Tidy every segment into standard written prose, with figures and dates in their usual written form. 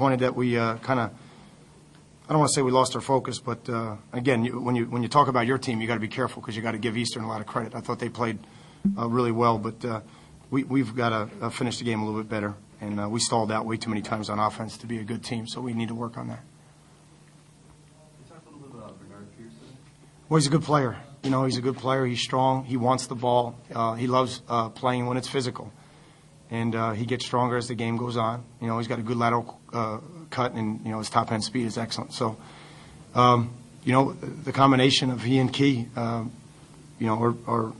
disappointed that we kind of, I don't want to say we lost our focus, but again, when you talk about your team, you got to be careful because you got to give Eastern a lot of credit. I thought they played really well, but we've got to finish the game a little bit better, and we stalled out way too many times on offense to be a good team, so we need to work on that. Can you talk a little bit about Rynearson? Well, he's a good player. You know, he's a good player. He's strong. He wants the ball. He loves playing when it's physical. And he gets stronger as the game goes on. You know, he's got a good lateral cut, and, you know, his top-end speed is excellent. So, you know, the combination of he and Key, you know, are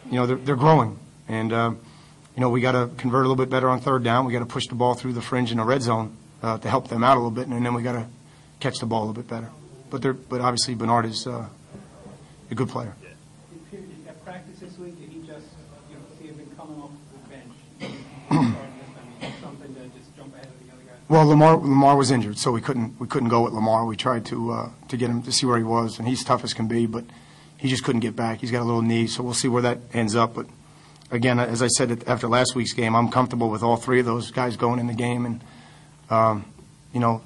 you know, they're growing. And, you know, we got to convert a little bit better on third down. We got to push the ball through the fringe in the red zone to help them out a little bit, and then we got to catch the ball a little bit better. But obviously Bernard is a good player. At practice this week, did he just, you know, see him coming off the bench? Something to just jump ahead of the other guys? Well, Lamar was injured, so we couldn't go with Lamar. We tried to get him to see where he was, and he's tough as can be, but he just couldn't get back. He's got a little knee, so we'll see where that ends up. But again, as I said after last week's game, I'm comfortable with all three of those guys going in the game, and you know,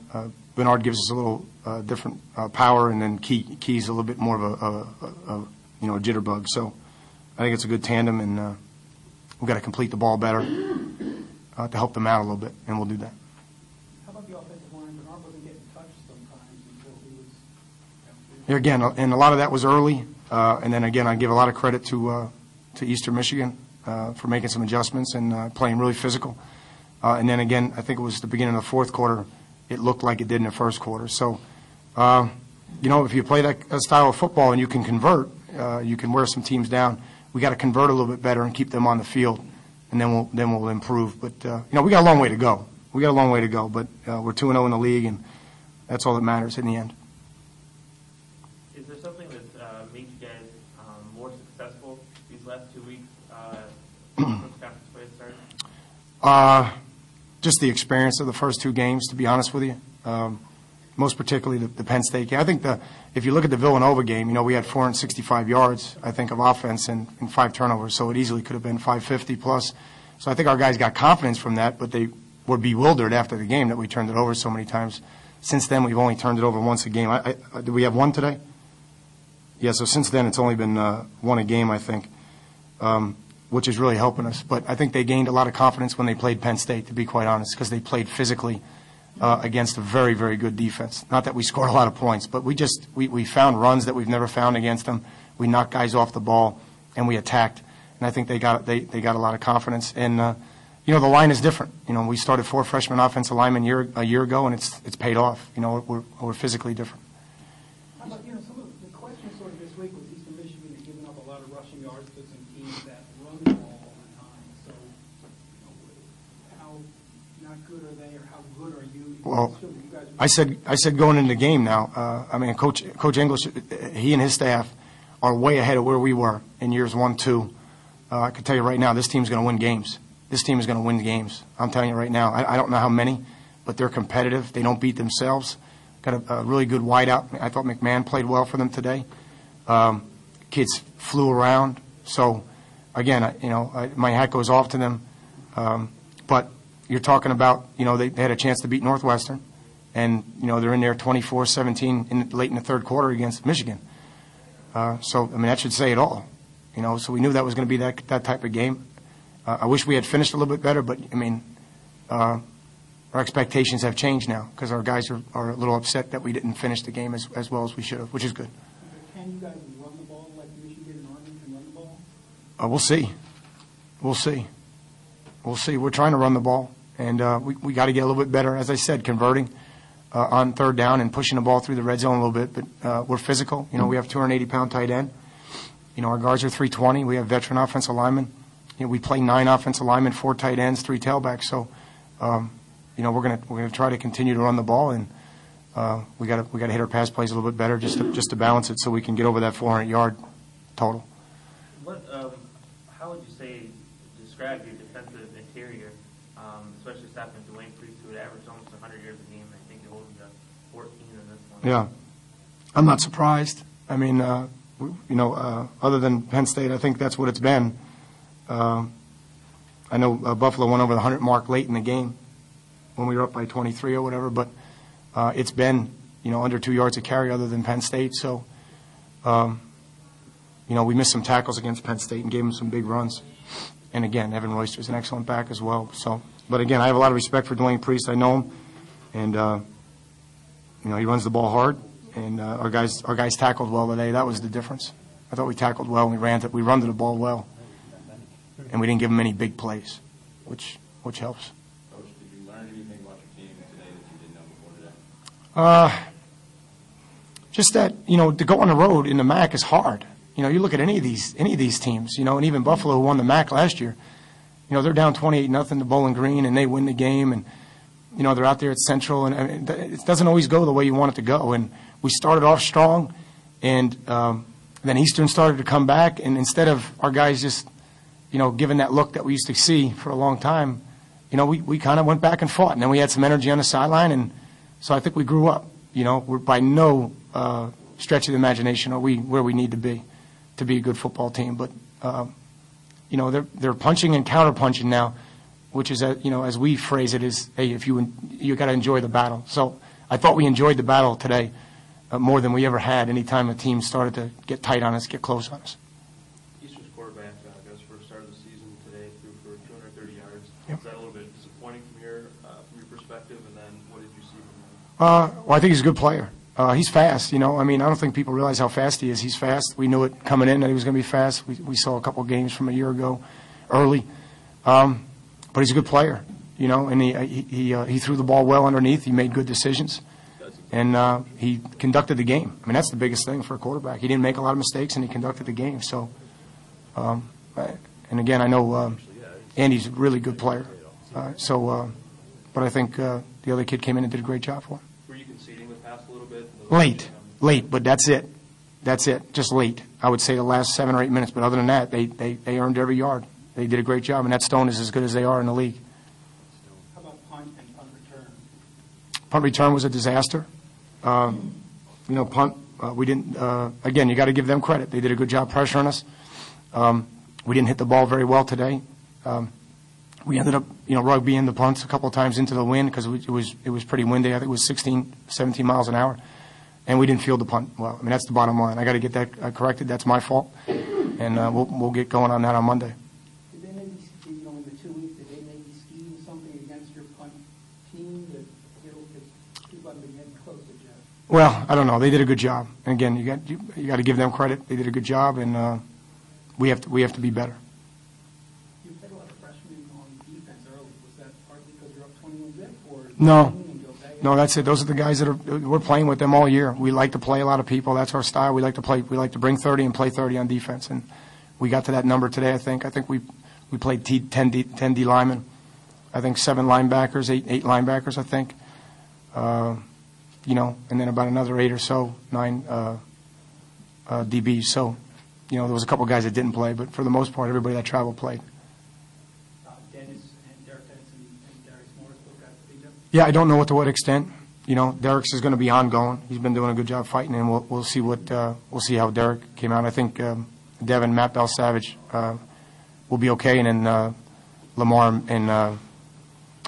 Bernard gives us a little different power, and then Key's a little bit more of a you know, a jitterbug. So I think it's a good tandem, and we've got to complete the ball better to help them out a little bit, and we'll do that. How about the offensive line? Bernard wasn't getting touched sometimes until he was. Here again, and a lot of that was early, and then again, I give a lot of credit to Eastern Michigan for making some adjustments and playing really physical. And then again, I think it was the beginning of the fourth quarter, it looked like it did in the first quarter. So, you know, if you play that style of football and you can convert, you can wear some teams down. We got to convert a little bit better and keep them on the field, and then we'll improve. But you know, we got a long way to go. We got a long way to go, but we're 2-0 in the league, and that's all that matters in the end. Is there something that's made you guys more successful these last 2 weeks since conference play started? Just the experience of the first two games, to be honest with you. Most particularly the Penn State game. I think if you look at the Villanova game, you know, we had 465 yards, I think, of offense and 5 turnovers, so it easily could have been 550 plus. So I think our guys got confidence from that, but they were bewildered after the game that we turned it over so many times. Since then, we've only turned it over once a game. Did we have one today? Yeah, so since then, it's only been one a game, I think, which is really helping us. But I think they gained a lot of confidence when they played Penn State, to be quite honest, because they played physically against a very, very good defense. Not that we scored a lot of points, but we found runs that we've never found against them. We knocked guys off the ball, and we attacked. And I think they got a lot of confidence. And you know, the line is different. You know, we started 4 freshman offensive linemen a year ago, and it's paid off. You know, we're physically different. How about, you know, some of the questions sort of this week was Eastern Michigan has given up a lot of rushing yards to some teams that run the ball all the time. So, you know, how not good are they, or how good are you? Well, I said going into the game now, I mean, Coach English, he and his staff are way ahead of where we were in years 1, 2. I can tell you right now, this team's going to win games. This team is going to win games. I'm telling you right now. I don't know how many, but they're competitive. They don't beat themselves. Got a really good wideout. I thought McMahon played well for them today. Kids flew around. So, again, you know, my hat goes off to them. But you're talking about, you know, they had a chance to beat Northwestern, and, you know, they're in there 24-17 late in the third quarter against Michigan. So, I mean, that should say it all. You know, so we knew that was going to be that type of game. I wish we had finished a little bit better, but, I mean, our expectations have changed now because our guys are a little upset that we didn't finish the game as well as we should have, which is good. Can you guys run the ball like Michigan and Army can run the ball? We'll see. We'll see. We'll see. We're trying to run the ball, and we got to get a little bit better, as I said, converting on third down and pushing the ball through the red zone a little bit. But we're physical. You know, we have 280-pound tight end. You know, our guards are 320. We have veteran offensive linemen. You know, we play 9 offensive linemen, 4 tight ends, 3 tailbacks. So, you know, we're gonna try to continue to run the ball, and we got to hit our pass plays a little bit better just to balance it so we can get over that 400-yard total. How would you describe your defensive interior, especially stopping Dwayne Priest, who had averaged almost 100 yards a game? I think he holds 14 in this one. Yeah, I'm not surprised. I mean, you know, other than Penn State, I think that's what it's been. I know Buffalo went over the 100 mark late in the game, when we were up by 23 or whatever, but it's been, under 2 yards a carry other than Penn State. So, we missed some tackles against Penn State and gave them some big runs. And again, Evan Royster's an excellent back as well. So, but again, I have a lot of respect for Dwayne Priest. I know him, and he runs the ball hard. And our guys tackled well today. That was the difference. I thought we tackled well and we run to the ball well, and we didn't give them any big plays, which helps. Coach, did you learn anything about your team today that you didn't know before today? Just that to go on the road in the MAC is hard. You look at any of these teams, and even Buffalo, who won the MAC last year, they're down 28-0 to Bowling Green, and they win the game, and they're out there at Central, and it doesn't always go the way you want it to go. And we started off strong, and then Eastern started to come back, and instead of our guys just, giving that look that we used to see for a long time, we kind of went back and fought, and then we had some energy on the sideline, and so I think we grew up. We're by no stretch of the imagination are we where we need to be a good football team, but they're punching and counter-punching now, which is, as we phrase it, is, hey, if you got to enjoy the battle. So I thought we enjoyed the battle today more than we ever had any time a team started to get tight on us, get close on us. Eastern's quarterback, goes for a start of the season today, threw for 230 yards. Yep. Is that a little bit disappointing from your perspective? And then what did you see from him? Well, I think he's a good player. He's fast, I don't think people realize how fast he is. He's fast. We knew it coming in that he was going to be fast. We saw a couple of games from a year ago early. But he's a good player, and he threw the ball well underneath. He made good decisions, and he conducted the game. That's the biggest thing for a quarterback. He didn't make a lot of mistakes, and he conducted the game. So, and again, I know Andy's a really good player. But I think the other kid came in and did a great job for him. Were you conceding the pass a little bit? Late, but that's it. Just late. I would say the last 7 or 8 minutes. But other than that, they earned every yard. They did a great job, and that Stone is as good as they are in the league. How about punt and punt return? Punt return was a disaster. Punt, we didn't, again, you got to give them credit. They did a good job pressuring us. We didn't hit the ball very well today. We ended up, rugbying the punts a couple of times into the wind because it was pretty windy. I think it was 16, 17 miles an hour. And we didn't field the punt well. That's the bottom line. I got to get that corrected. That's my fault. And we'll get going on that on Monday. Did they maybe, in the 2 weeks, did they maybe scheme something against your punt team that, because people have been getting close to Jeff? Well, I don't know. They did a good job. And again, you got to give them credit. They did a good job, and we have to be better. You had a lot of freshmen on defense early. Was that partly because you're up 21-zip, or No, that's it. Those are the guys we're playing with them all year. We like to play a lot of people. That's our style. We like to bring 30 and play 30 on defense, and we got to that number today. I think we played 10 D linemen. I think 7 linebackers, 8 linebackers. I think, and then about another 8 or so, 9 DBs. So, there was a couple of guys that didn't play, but for the most part, everybody that traveled played. Dennis and Derek Dennis and Darius Morris both got to beat up? Yeah, I don't know to what extent. Derek's is going to be ongoing. He's been doing a good job fighting, and we'll see we'll see how Derek came out. I think Devin, Matt Bell Savage will be okay, and then Lamar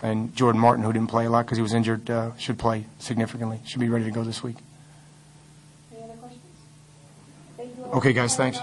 and Jordan Martin, who didn't play a lot because he was injured, should play significantly. Should be ready to go this week. Any other questions? Thank you. Okay, guys, thanks.